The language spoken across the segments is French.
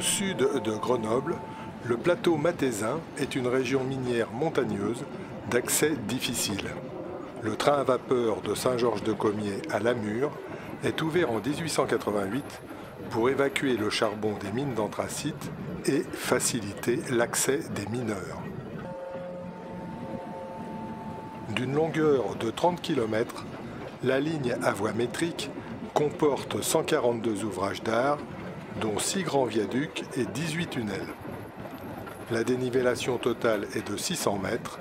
Au sud de Grenoble, le plateau mathésin est une région minière montagneuse d'accès difficile. Le train à vapeur de Saint-Georges-de-Comiers à Lamure est ouvert en 1888 pour évacuer le charbon des mines d'anthracite et faciliter l'accès des mineurs. D'une longueur de 30 km, la ligne à voie métrique comporte 142 ouvrages d'art, dont 6 grands viaducs et 18 tunnels. La dénivellation totale est de 600 mètres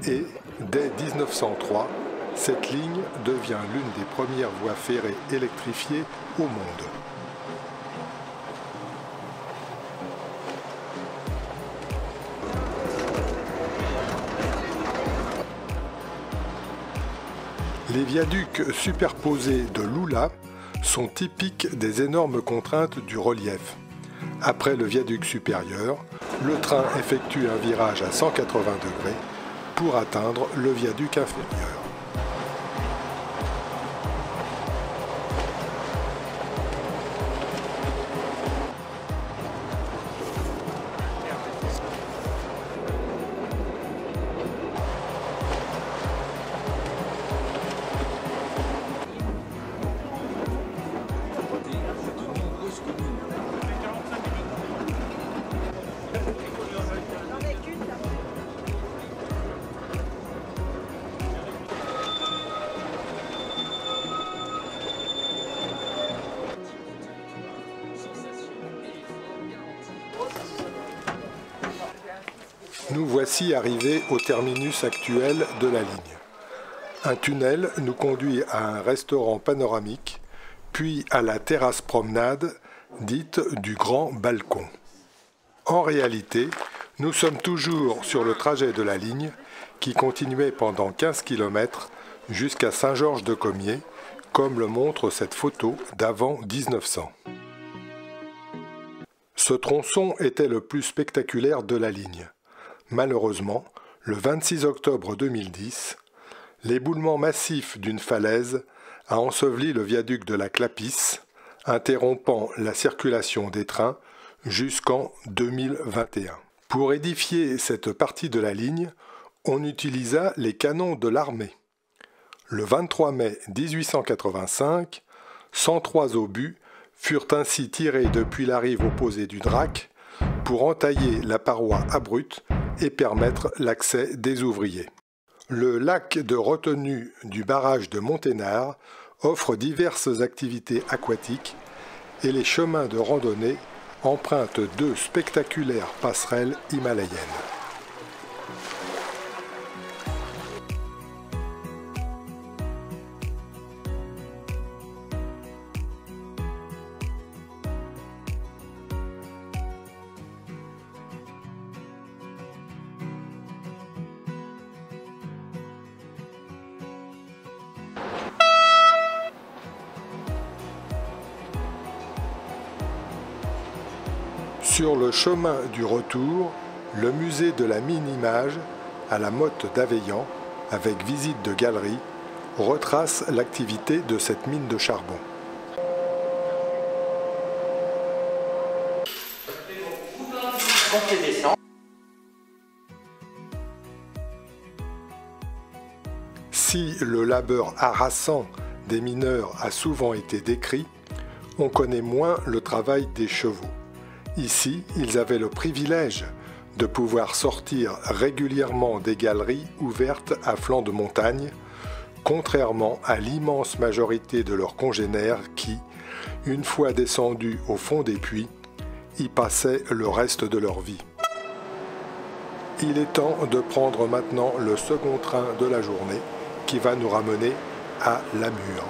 et, dès 1903, cette ligne devient l'une des premières voies ferrées électrifiées au monde. Les viaducs superposés de Loula sont typiques des énormes contraintes du relief. Après le viaduc supérieur, le train effectue un virage à 180 degrés pour atteindre le viaduc inférieur. Nous voici arrivés au terminus actuel de la ligne. Un tunnel nous conduit à un restaurant panoramique, puis à la terrasse promenade, dite du Grand Balcon. En réalité, nous sommes toujours sur le trajet de la ligne qui continuait pendant 15 km jusqu'à Saint-Georges-de-Comiers, comme le montre cette photo d'avant 1900. Ce tronçon était le plus spectaculaire de la ligne. Malheureusement, le 26 octobre 2010, l'éboulement massif d'une falaise a enseveli le viaduc de la Clapisse, interrompant la circulation des trains jusqu'en 2021. Pour édifier cette partie de la ligne, on utilisa les canons de l'armée. Le 23 mai 1885, 103 obus furent ainsi tirés depuis la rive opposée du Drac pour entailler la paroi abrupte et permettre l'accès des ouvriers. Le lac de retenue du barrage de Monténard offre diverses activités aquatiques et les chemins de randonnée empruntent deux spectaculaires passerelles himalayennes. Sur le chemin du retour, le musée de la mine-image à la Motte d'Aveillan, avec visite de galerie, retrace l'activité de cette mine de charbon. Si le labeur harassant des mineurs a souvent été décrit, on connaît moins le travail des chevaux. Ici, ils avaient le privilège de pouvoir sortir régulièrement des galeries ouvertes à flanc de montagne, contrairement à l'immense majorité de leurs congénères qui, une fois descendus au fond des puits, y passaient le reste de leur vie. Il est temps de prendre maintenant le second train de la journée qui va nous ramener à Lamure.